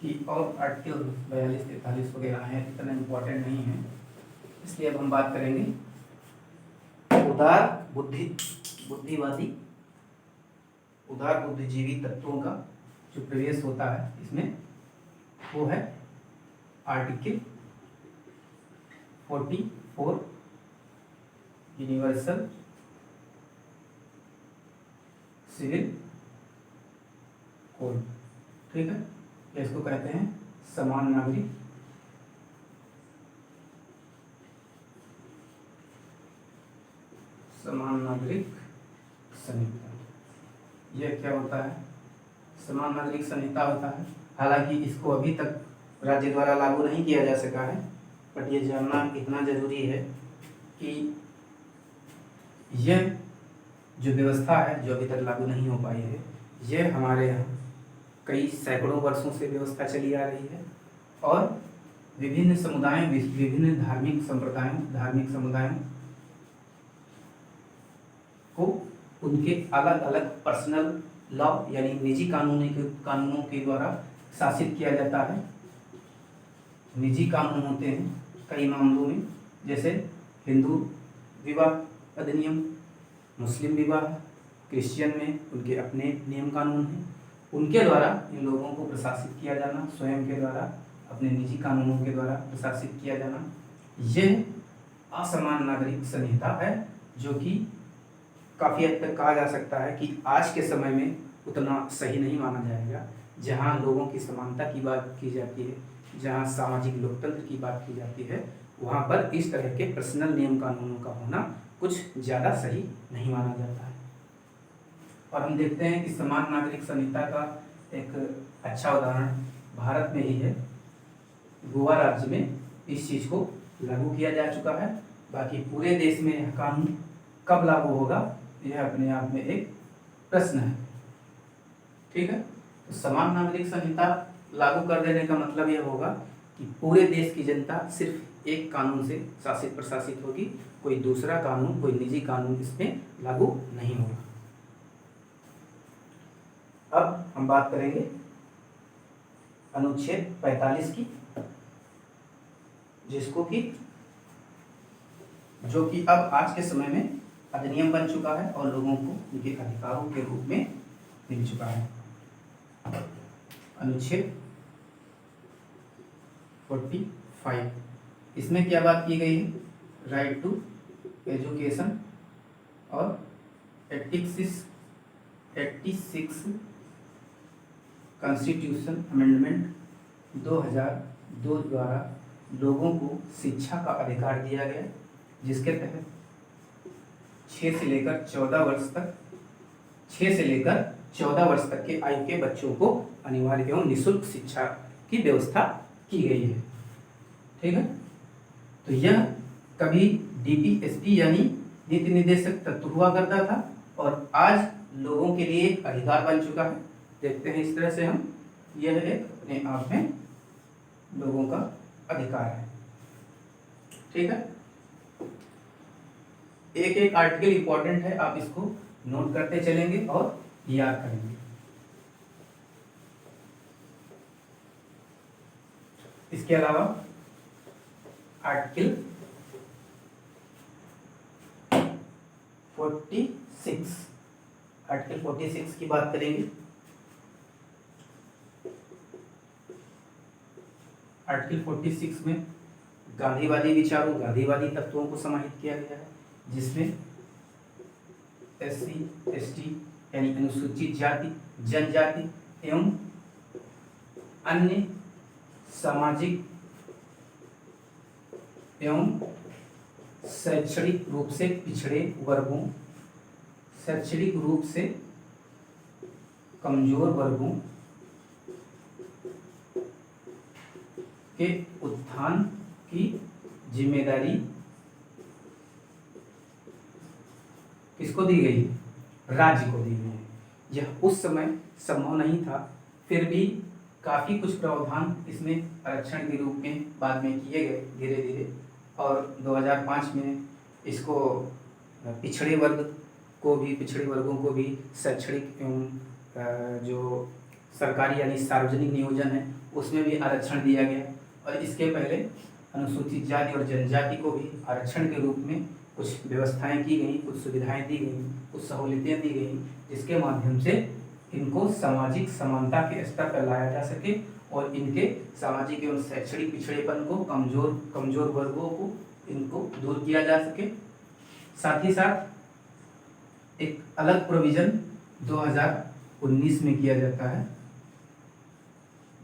की और आर्टिकल 42-43 वगैरह हैं, इतना इम्पोर्टेंट नहीं है, इसलिए अब हम बात करेंगे उदार बुद्धिवादी उदार बुद्धिजीवी तत्वों का जो प्रवेश होता है इसमें, वो है आर्टिकल 44 यूनिवर्सल सिविल कोड। ठीक है, इसको कहते हैं समान नागरिक संहिता। यह क्या होता है? समान नागरिक संहिता होता है। हालांकि इसको अभी तक राज्य द्वारा लागू नहीं किया जा सका है, बट ये जानना इतना जरूरी है कि यह जो व्यवस्था है जो अभी तक लागू नहीं हो पाई है, यह हमारे यहाँ कई सैकड़ों वर्षों से व्यवस्था चली आ रही है और विभिन्न समुदायों, विभिन्न धार्मिक समुदायों को उनके अलग अलग पर्सनल लॉ यानी निजी कानूनों के द्वारा शासित किया जाता है। निजी कानून होते हैं कई मामलों में, जैसे हिंदू विवाह अधिनियम, मुस्लिम विवाह, क्रिश्चियन में उनके अपने नियम कानून हैं, उनके द्वारा इन लोगों को प्रशासित किया जाना, स्वयं के द्वारा अपने निजी कानूनों के द्वारा प्रशासित किया जाना, यह असमान नागरिक संहिता है, जो कि काफ़ी हद तक कहा जा सकता है कि आज के समय में उतना सही नहीं माना जाएगा। जहां लोगों की समानता की बात की जाती है, जहां सामाजिक लोकतंत्र की बात की जाती है, वहां पर इस तरह के पर्सनल नियम कानूनों का होना कुछ ज़्यादा सही नहीं माना जाता है। और हम देखते हैं कि समान नागरिक संहिता का एक अच्छा उदाहरण भारत में ही है। गोवा राज्य में इस चीज़ को लागू किया जा चुका है। बाकी पूरे देश में यह कानून कब लागू होगा, यह अपने आप में एक प्रश्न है। ठीक है, तो समान नागरिक संहिता लागू कर देने का मतलब यह होगा कि पूरे देश की जनता सिर्फ एक कानून से शासित प्रशासित होगी, कोई दूसरा कानून, कोई निजी कानून इसमें लागू नहीं होगा। अब हम बात करेंगे अनुच्छेद 45 की, जो कि अब आज के समय में अधिनियम बन चुका है और लोगों को उनके अधिकारों के रूप में मिल चुका है। अनुच्छेद 45, इसमें क्या बात की गई है? राइट टू एजुकेशन और 86 कॉन्स्टिट्यूशन अमेंडमेंट 2002 द्वारा लोगों को शिक्षा का अधिकार दिया गया, जिसके तहत 6 से लेकर 14 वर्ष तक के आयु के बच्चों को अनिवार्य एवं निःशुल्क शिक्षा की व्यवस्था की गई है। ठीक है, तो यह कभी डीपीएसपी यानी नीति निर्देशक तत्व हुआ करता था, और आज लोगों के लिए एक अधिकार बन चुका है। देखते हैं इस तरह से हम, यह एक अपने आप में लोगों का अधिकार है। ठीक है, एक एक आर्टिकल इंपॉर्टेंट है, आप इसको नोट करते चलेंगे और याद करेंगे। इसके अलावा आर्टिकल 46, आर्टिकल 46 की बात करेंगे। आर्टिकल 46 में गांधीवादी विचारों, गांधीवादी तत्वों को समाहित किया गया है, जिसमें SC ST यानी अनुसूचित जाति, जनजाति एवं अन्य सामाजिक एवं शैक्षणिक रूप से पिछड़े वर्गों, शैक्षणिक रूप से कमजोर वर्गों के उत्थान की जिम्मेदारी किसको दी गई? राज्य को दी गई है। यह उस समय संभव नहीं था, फिर भी काफ़ी कुछ प्रावधान इसमें आरक्षण के रूप में बाद में किए गए धीरे धीरे, और 2005 में इसको पिछड़े वर्गों को भी शैक्षणिक एवं जो सरकारी यानी सार्वजनिक नियोजन है उसमें भी आरक्षण दिया गया, और इसके पहले अनुसूचित जाति और जनजाति को भी आरक्षण के रूप में कुछ व्यवस्थाएं की गई, कुछ सुविधाएं दी गई, कुछ सहूलियतें दी गई, जिसके माध्यम से इनको सामाजिक समानता के स्तर पर लाया जा सके और इनके सामाजिक एवं शैक्षणिक पिछड़ेपन को, कमजोर वर्गों को इनको दूर किया जा सके। साथ ही साथ एक अलग प्रोविजन 2019 में किया जाता है।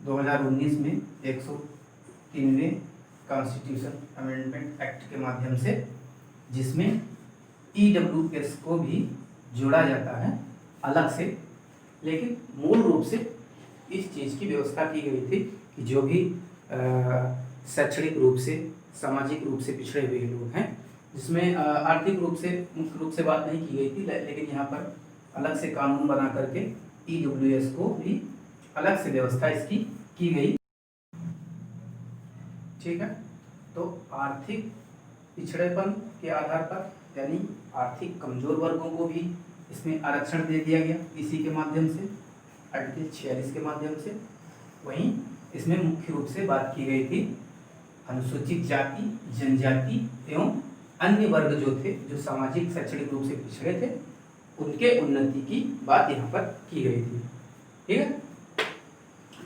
2019 में 103वें कॉन्स्टिट्यूशन अमेंडमेंट एक्ट के माध्यम से, जिसमें EWS को भी जोड़ा जाता है अलग से, लेकिन मूल रूप से इस चीज़ की व्यवस्था की गई थी कि जो भी शैक्षणिक रूप से, सामाजिक रूप से पिछड़े हुए लोग हैं, जिसमें आर्थिक रूप से मुख्य रूप से बात नहीं की गई थी, लेकिन यहाँ पर अलग से कानून बना करके EWS को भी अलग से व्यवस्था इसकी की गई। ठीक है, तो आर्थिक पिछड़ेपन के आधार पर यानी आर्थिक कमजोर वर्गों को भी इसमें आरक्षण दे दिया गया इसी के माध्यम से, आर्टिकल 46 के माध्यम से। वहीं इसमें मुख्य रूप से बात की गई थी अनुसूचित जाति, जनजाति एवं अन्य वर्ग जो थे, जो सामाजिक शैक्षणिक रूप से पिछड़े थे, उनके उन्नति की बात यहाँ पर की गई थी। ठीक है,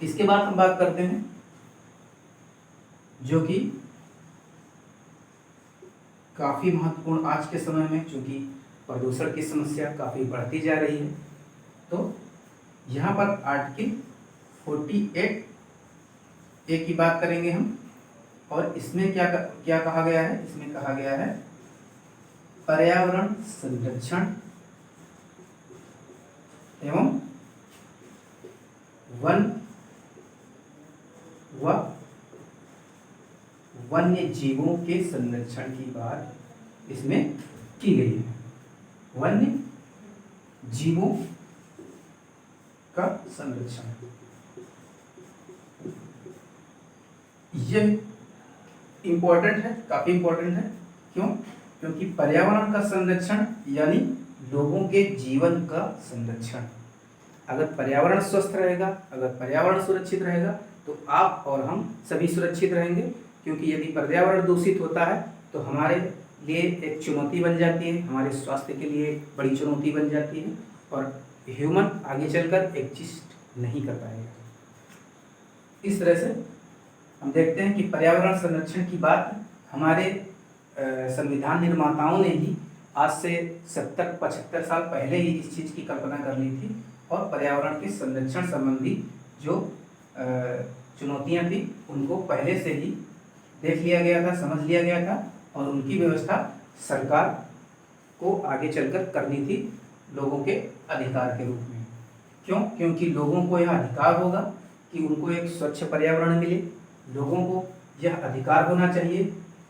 इसके बाद हम बात करते हैं जो कि काफ़ी महत्वपूर्ण आज के समय में, चूँकि प्रदूषण की समस्या काफ़ी बढ़ती जा रही है, तो यहाँ पर आर्टिकल 48A की बात करेंगे हम। और इसमें क्या कहा गया है? इसमें कहा गया है पर्यावरण संरक्षण एवं वन व वन्य जीवों के संरक्षण की बात इसमें की गई है। वन्य जीवों का संरक्षण, यह इम्पोर्टेंट है, काफी इम्पोर्टेंट है। क्यों? क्योंकि पर्यावरण का संरक्षण यानी लोगों के जीवन का संरक्षण। अगर पर्यावरण स्वस्थ रहेगा, अगर पर्यावरण सुरक्षित रहेगा, तो आप और हम सभी सुरक्षित रहेंगे। क्योंकि यदि पर्यावरण दूषित होता है तो हमारे लिए एक चुनौती बन जाती है, हमारे स्वास्थ्य के लिए एक बड़ी चुनौती बन जाती है, और ह्यूमन आगे चलकर एग्जिस्ट नहीं कर पाएगा। इस तरह से हम देखते हैं कि पर्यावरण संरक्षण की बात हमारे संविधान निर्माताओं ने ही आज से 70-75 साल पहले ही इस चीज़ की कल्पना कर ली थी, और पर्यावरण के संरक्षण संबंधी जो चुनौतियां थी उनको पहले से ही देख लिया गया था, समझ लिया गया था, और उनकी व्यवस्था सरकार को आगे चलकर करनी थी लोगों के अधिकार के रूप में। क्यों? क्योंकि लोगों को यह अधिकार होगा कि उनको एक स्वच्छ पर्यावरण मिले। लोगों को यह अधिकार होना चाहिए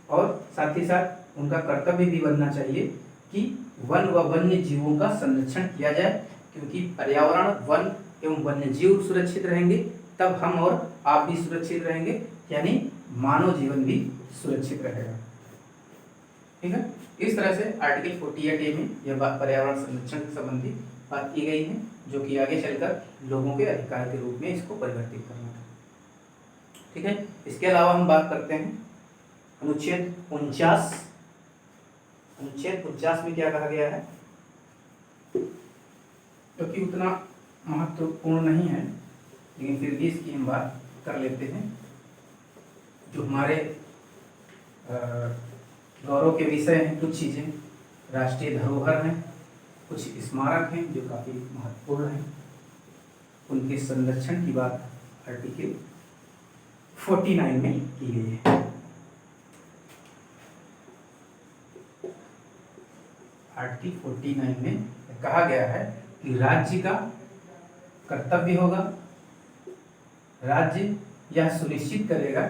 और साथ ही साथ उनका कर्तव्य भी बनना चाहिए कि वन व वन्य जीवों का संरक्षण किया जाए, क्योंकि पर्यावरण, वन एवं वन्य जीव सुरक्षित रहेंगे तब हम और आप भी सुरक्षित रहेंगे, यानी मानव जीवन भी सुरक्षित रहेगा। ठीक है, इस तरह से आर्टिकल 48A में यह पर्यावरण संरक्षण से संबंधी बात की गई है, जो कि आगे चलकर लोगों के अधिकार के रूप में इसको परिवर्तित करना है। ठीक है, इसके अलावा हम बात करते हैं अनुच्छेद 49। अनुच्छेद 49 में क्या कहा गया है, क्योंकि उतना महत्वपूर्ण नहीं है लेकिन फिर भी इसकी हम बात कर लेते हैं। जो हमारे गौरव के विषय हैं, कुछ चीज़ें राष्ट्रीय धरोहर हैं, कुछ स्मारक हैं जो काफ़ी महत्वपूर्ण हैं, उनके संरक्षण की बात आर्टिकल 49 में की गई है। आर्टिकल 49 में कहा गया है कि राज्य का कर्तव्य होगा, राज्य यह सुनिश्चित करेगा,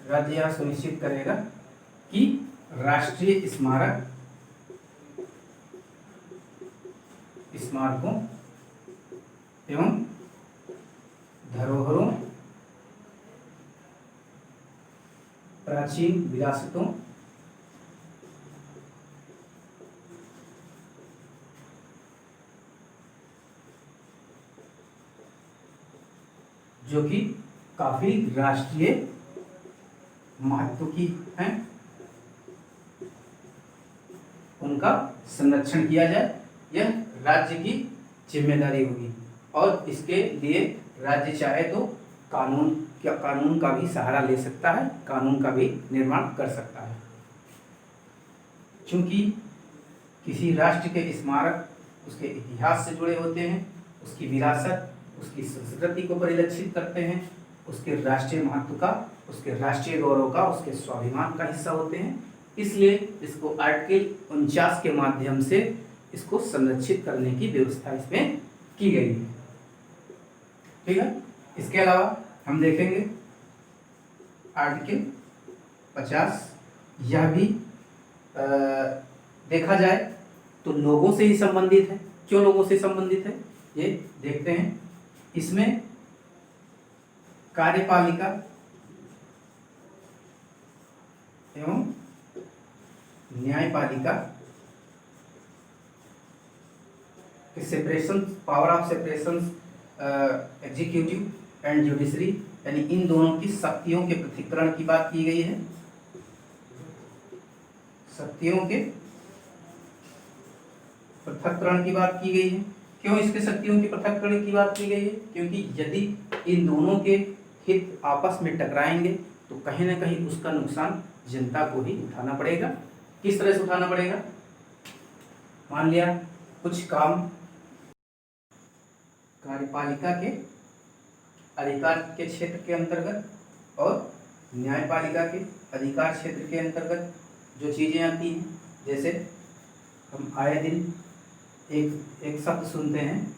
राज्य यह सुनिश्चित करेगा कि राष्ट्रीय स्मारक, स्मारकों एवं धरोहरों, प्राचीन विरासतों, जो कि काफी राष्ट्रीय महत्व की हैं, उनका संरक्षण किया जाए। यह राज्य की जिम्मेदारी होगी और इसके लिए राज्य चाहे तो कानून का भी सहारा ले सकता है, कानून का भी निर्माण कर सकता है। चूंकि किसी राष्ट्र के स्मारक उसके इतिहास से जुड़े होते हैं, उसकी विरासत, उसकी संस्कृति को परिलक्षित करते हैं, उसके राष्ट्रीय महत्व का, उसके राष्ट्रीय गौरव का, उसके स्वाभिमान का हिस्सा होते हैं, इसलिए इसको आर्टिकल 49 के माध्यम से इसको संरक्षित करने की व्यवस्था इसमें की गई है। ठीक है, इसके अलावा हम देखेंगे आर्टिकल 50, यह भी देखा जाए तो लोगों से ही संबंधित है। क्यों लोगों से संबंधित है ये देखते हैं। इसमें कार्यपालिका एवं न्यायपालिका के separation, power of separation executive and judiciary, यानी इन दोनों की शक्तियों के पृथक्करण की बात की गई है। शक्तियों के पृथक्करण की बात की गई है। क्यों इसके शक्तियों के पृथक्करण की बात की गई है? क्योंकि यदि इन दोनों के हित आपस में टकराएंगे तो कहीं ना कहीं उसका नुकसान जनता को ही उठाना पड़ेगा। किस तरह से उठाना पड़ेगा? मान लिया कुछ काम कार्यपालिका के अधिकार के क्षेत्र के अंतर्गत और न्यायपालिका के अधिकार क्षेत्र के अंतर्गत जो चीजें आती हैं, जैसे हम आए दिन एक शब्द सुनते हैं,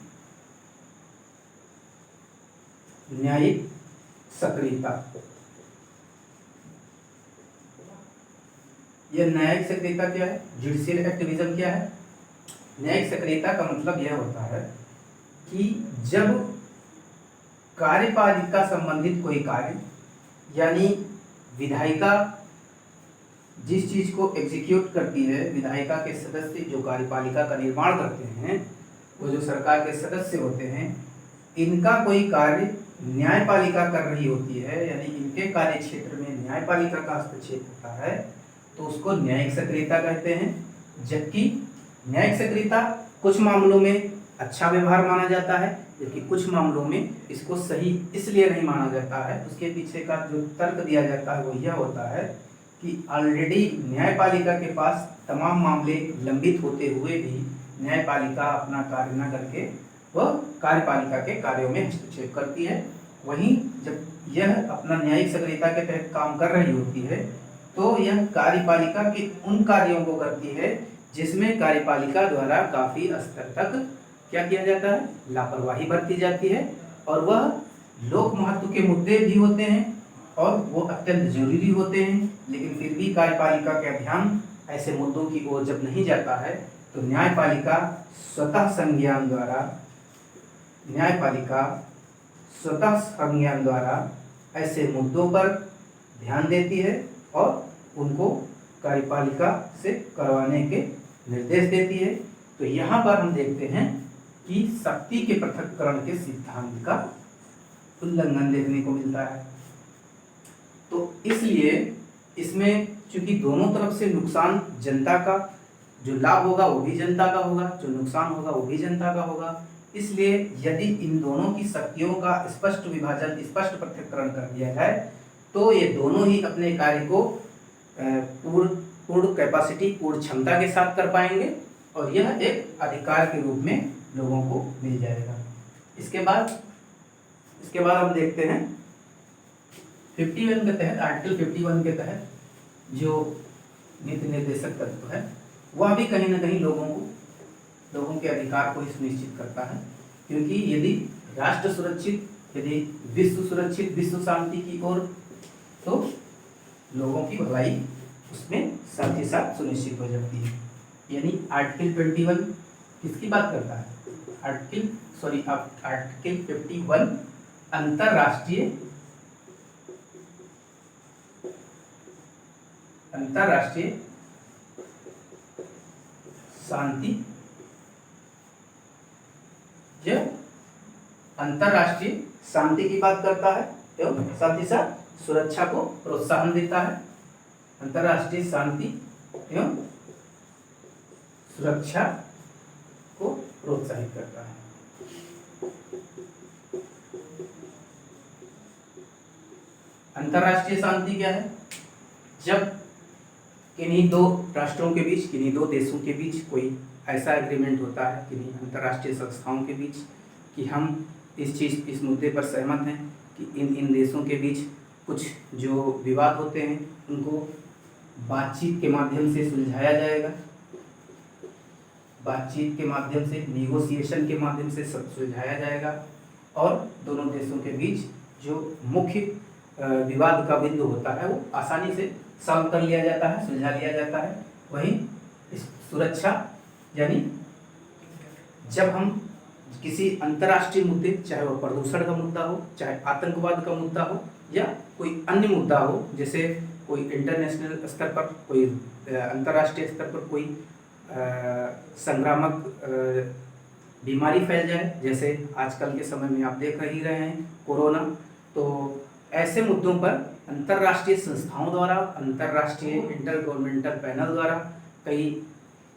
न्यायिक सक्रियता। यह न्यायिक सक्रियता क्या है? जुडिशियल एक्टिविज्म क्या है? न्यायिक सक्रियता का मतलब यह होता है कि जब कार्यपालिका संबंधित कोई कार्य, यानी विधायिका जिस चीज को एग्जीक्यूट करती है, विधायिका के सदस्य जो कार्यपालिका का निर्माण करते हैं, वो जो सरकार के सदस्य होते हैं, इनका कोई कार्य न्यायपालिका कर रही होती है, यानी इनके कार्य क्षेत्र में न्यायपालिका का हस्तक्षेप होता है, तो उसको न्यायिक सक्रियता कहते हैं। जबकि न्यायिक सक्रियता कुछ मामलों में अच्छा व्यवहार माना जाता है, जबकि कुछ मामलों में इसको सही इसलिए नहीं माना जाता है। उसके पीछे का जो तर्क दिया जाता है वो यह होता है कि ऑलरेडी न्यायपालिका के पास तमाम मामले लंबित होते हुए भी न्यायपालिका अपना कार्य न करके वह कार्यपालिका के कार्यों में हस्तक्षेप करती है। वहीं जब यह अपना न्यायिक सक्रियता के तहत काम कर रही होती है तो यह कार्यपालिका के उन कार्यों को करती है जिसमें कार्यपालिका द्वारा काफी स्तर तक क्या किया जाता है? लापरवाही बरती जाती है, और वह लोक महत्व के मुद्दे भी होते हैं और वो अत्यंत जरूरी होते हैं, लेकिन फिर भी कार्यपालिका का ध्यान ऐसे मुद्दों की ओर जब नहीं जाता है तो न्यायपालिका स्वतः संज्ञान द्वारा ऐसे मुद्दों पर ध्यान देती है और उनको कार्यपालिका से करवाने के निर्देश देती है। तो यहाँ पर हम देखते हैं कि शक्ति के पृथक्करण के सिद्धांत का उल्लंघन देखने को मिलता है। तो इसलिए इसमें चूंकि दोनों तरफ से नुकसान जनता का, जो लाभ होगा वो भी जनता का होगा, जो नुकसान होगा वो भी जनता का होगा, इसलिए यदि इन दोनों की शक्तियों का स्पष्ट विभाजन, स्पष्ट पृथक्करण कर दिया जाए तो ये दोनों ही अपने कार्य को पूर्ण कैपेसिटी, पूर्ण क्षमता के साथ कर पाएंगे और यह एक अधिकार के रूप में लोगों को मिल जाएगा। इसके बाद हम देखते हैं 51 के तहत, आर्टिकल 51 के तहत जो नीति निर्देशक तत्व है वह भी कहीं ना कहीं लोगों के अधिकार को ही सुनिश्चित करता है, क्योंकि यदि राष्ट्र सुरक्षित, यदि विश्व सुरक्षित, विश्व शांति की ओर, तो लोगों की भलाई उसमें साथ ही साथ सुनिश्चित हो जाती है। यानी आर्टिकल 21 किसकी बात करता है? आर्टिकल 51 अंतरराष्ट्रीय शांति, यह अंतरराष्ट्रीय शांति की बात करता है एवं साथ ही साथ सुरक्षा को प्रोत्साहन देता है। अंतरराष्ट्रीय शांति एवं सुरक्षा को प्रोत्साहित करता है। अंतरराष्ट्रीय शांति क्या है? जब किन्हीं दो राष्ट्रों के बीच, किन्हीं दो देशों के बीच कोई ऐसा एग्रीमेंट होता है, किन्हीं अंतर्राष्ट्रीय संस्थाओं के बीच, कि हम इस मुद्दे पर सहमत हैं कि इन देशों के बीच कुछ जो विवाद होते हैं उनको बातचीत के माध्यम से सुलझाया जाएगा, बातचीत के माध्यम से, निगोशिएशन के माध्यम से सब सुलझाया जाएगा और दोनों देशों के बीच जो मुख्य विवाद का बिंदु होता है वो आसानी से सॉल्व कर लिया जाता है, सुलझा लिया जाता है। वहीं इस सुरक्षा, यानी जब हम किसी अंतर्राष्ट्रीय मुद्दे, चाहे वो प्रदूषण का मुद्दा हो, चाहे आतंकवाद का मुद्दा हो या कोई अन्य मुद्दा हो, जैसे कोई इंटरनेशनल स्तर पर, कोई अंतर्राष्ट्रीय स्तर पर कोई संक्रामक बीमारी फैल जाए, जैसे आजकल के समय में आप देख ही रहे हैं कोरोना, तो ऐसे मुद्दों पर अंतर्राष्ट्रीय संस्थाओं द्वारा, अंतर्राष्ट्रीय इंटर गवर्नमेंटल पैनल द्वारा, कई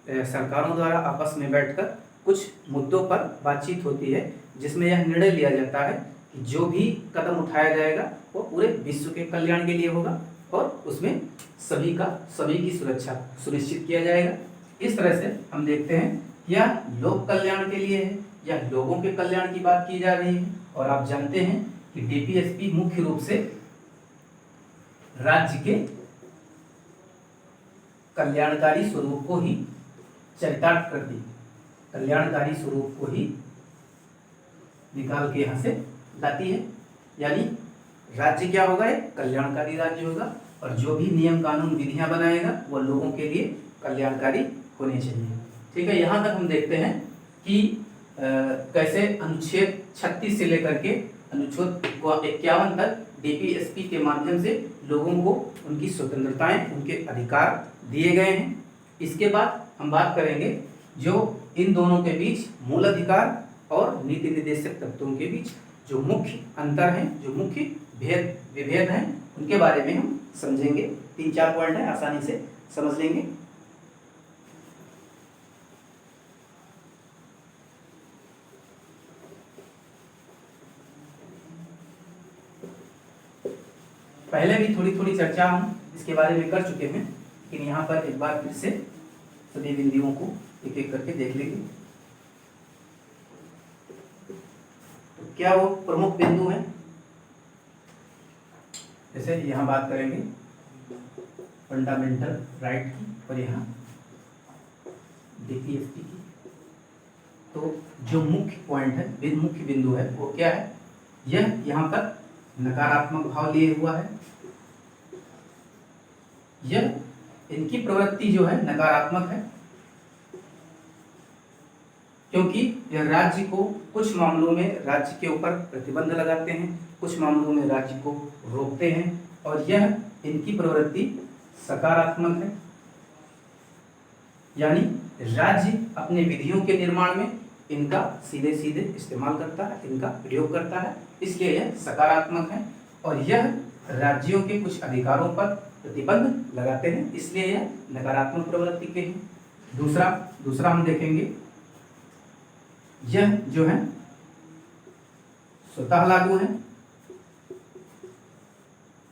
सरकारों द्वारा आपस में बैठकर कुछ मुद्दों पर बातचीत होती है, जिसमें यह निर्णय लिया जाता है कि जो भी कदम उठाया जाएगा वो पूरे विश्व के कल्याण के लिए होगा और उसमें सभी की सुरक्षा सुनिश्चित किया जाएगा। इस तरह से हम देखते हैं यह लोक कल्याण के लिए है, यह लोगों के कल्याण की बात की जा रही है। और आप जानते हैं कि डीपीएसपी मुख्य रूप से राज्य के कल्याणकारी स्वरूप को ही चरितार्थ करती है, कल्याणकारी स्वरूप को ही निकाल के यहाँ से लाती है। यानी राज्य क्या होगा? एक कल्याणकारी राज्य होगा और जो भी नियम कानून विधियां बनाएगा वो लोगों के लिए कल्याणकारी होने चाहिए। ठीक है, यहाँ तक हम देखते हैं कि कैसे अनुच्छेद 36 से लेकर के अनुच्छेद 51 तक डीपीएसपी के माध्यम से लोगों को उनकी स्वतंत्रताएं, उनके अधिकार दिए गए हैं। इसके बाद हम बात करेंगे जो इन दोनों के बीच मूल अधिकार और नीति निर्देशक तत्वों के बीच जो मुख्य अंतर हैं, जो मुख्य विभेद हैं, उनके बारे में हम समझेंगे। 3-4 पॉइंट है, आसानी से समझ लेंगे। पहले भी थोड़ी थोड़ी चर्चा हम इसके बारे में कर चुके हैं, लेकिन यहाँ पर एक बार फिर से सभी बिंदुओं को एक एक करके देख लेंगे। तो क्या वो प्रमुख बिंदु हैं? जैसे यहाँ बात करेंगे फंडामेंटल राइट की और यहाँ डीपीएसपी की। तो जो मुख्य पॉइंट है, मुख्य बिंदु है वो क्या है? यह यहाँ पर नकारात्मक भाव लिए हुआ है। यह इनकी प्रवृत्ति जो है नकारात्मक है, क्योंकि यह राज्य को कुछ मामलों में राज्य के ऊपर प्रतिबंध लगाते हैं, कुछ मामलों में राज्य को रोकते हैं, और यह इनकी प्रवृत्ति सकारात्मक है, यानी राज्य अपने विधियों के निर्माण में इनका सीधे सीधे इस्तेमाल करता है, इनका प्रयोग करता है, इसलिए यह सकारात्मक है। और यह राज्यों के कुछ अधिकारों पर प्रतिबंध लगाते हैं, इसलिए यह नकारात्मक प्रवृत्ति के हैं। दूसरा हम देखेंगे, यह जो है स्वतः लागू है,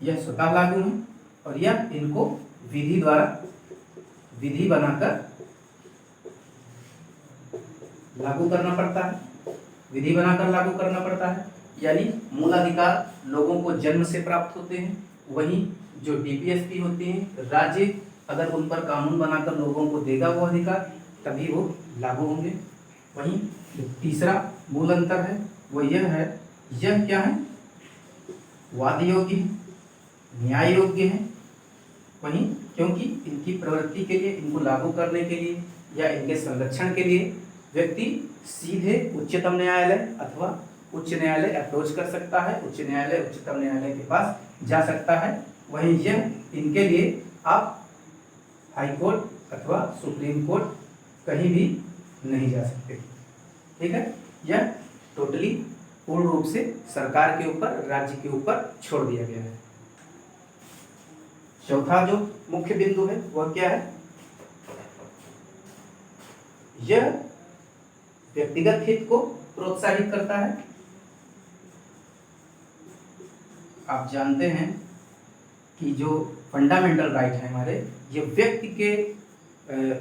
यह स्वतः लागू है, और यह इनको विधि बनाकर लागू करना पड़ता है, विधि बनाकर लागू करना पड़ता है। यानी मूलाधिकार लोगों को जन्म से प्राप्त होते हैं, वहीं जो डीपीएसपी होते हैं, राज्य अगर उन पर कानून बनाकर लोगों को देगा वो अधिकार, तभी वो लागू होंगे। वहीं जो तीसरा मूल अंतर है वो यह है, यह क्या है, वाद योग्य है, न्याय योग्य है। वहीं क्योंकि इनकी प्रवृत्ति के लिए, इनको लागू करने के लिए या इनके संरक्षण के लिए व्यक्ति सीधे उच्चतम न्यायालय अथवा उच्च न्यायालय अप्रोच कर सकता है, उच्च न्यायालय उच्चतम न्यायालय के पास जा सकता है। वहीं यह इनके लिए आप हाई कोर्ट अथवा सुप्रीम कोर्ट कहीं भी नहीं जा सकते। ठीक है, यह टोटली पूर्ण रूप से सरकार के ऊपर, राज्य के ऊपर छोड़ दिया गया है। चौथा जो मुख्य बिंदु है वह क्या है, यह व्यक्तिगत हित को प्रोत्साहित करता है। आप जानते हैं कि जो फंडामेंटल राइट है हमारे, ये व्यक्ति के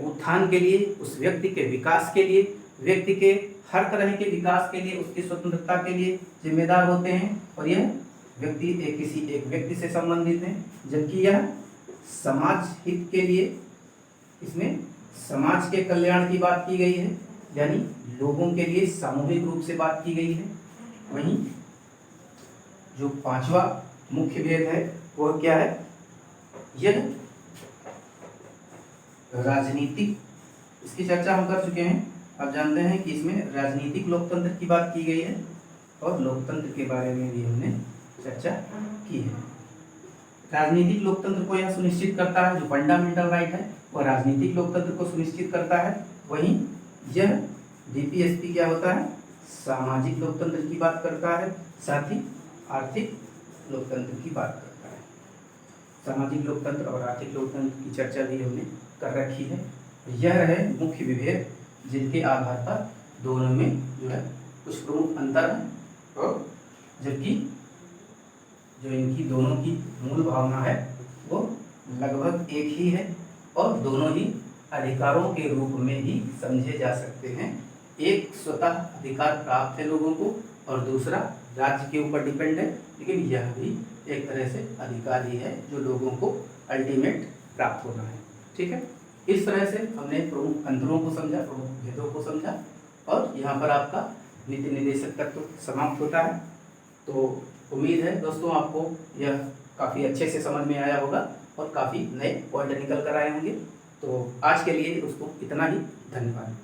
उत्थान के लिए, उस व्यक्ति के विकास के लिए, व्यक्ति के हर तरह के विकास के लिए, उसकी स्वतंत्रता के लिए जिम्मेदार होते हैं। और यह व्यक्ति किसी एक व्यक्ति से संबंधित है, जबकि यह समाज हित के लिए, इसमें समाज के कल्याण की बात की गई है, यानी लोगों के लिए सामूहिक रूप से बात की गई है। वहीं जो पांचवा मुख्य भेद है वह क्या है, यह राजनीतिक, इसकी चर्चा हम कर चुके हैं। आप जानते हैं कि इसमें राजनीतिक लोकतंत्र की बात की गई है और लोकतंत्र के बारे में भी हमने चर्चा की है। राजनीतिक लोकतंत्र को यह सुनिश्चित करता है, जो फंडामेंटल राइट है वह राजनीतिक लोकतंत्र को सुनिश्चित करता है। वहीं यह डीपीएसपी क्या होता है, सामाजिक लोकतंत्र की बात करता है, साथ ही आर्थिक लोकतंत्र की बात करता है। सामाजिक लोकतंत्र और आर्थिक लोकतंत्र की चर्चा भी हमने कर रखी है। यह है मुख्य विभेद, जिनके आधार पर दोनों में जो है कुछ प्रमुख अंतर है, और जबकि जो इनकी दोनों की मूल भावना है वो लगभग एक ही है, और दोनों ही अधिकारों के रूप में ही समझे जा सकते हैं। एक स्वतः अधिकार प्राप्त है लोगों को, और दूसरा राज्य के ऊपर डिपेंड है, लेकिन यह भी एक तरह से अधिकार ही है जो लोगों को अल्टीमेट प्राप्त होना है। ठीक है, इस तरह से हमने प्रमुख अंतरों को समझा, प्रमुख भेदों को समझा, और यहाँ पर आपका नीति निर्देशक तत्व समाप्त होता है। तो उम्मीद है दोस्तों आपको यह काफ़ी अच्छे से समझ में आया होगा और काफ़ी नए पॉइंट निकल कर आए होंगे। तो आज के लिए दोस्तों इतना ही, धन्यवाद।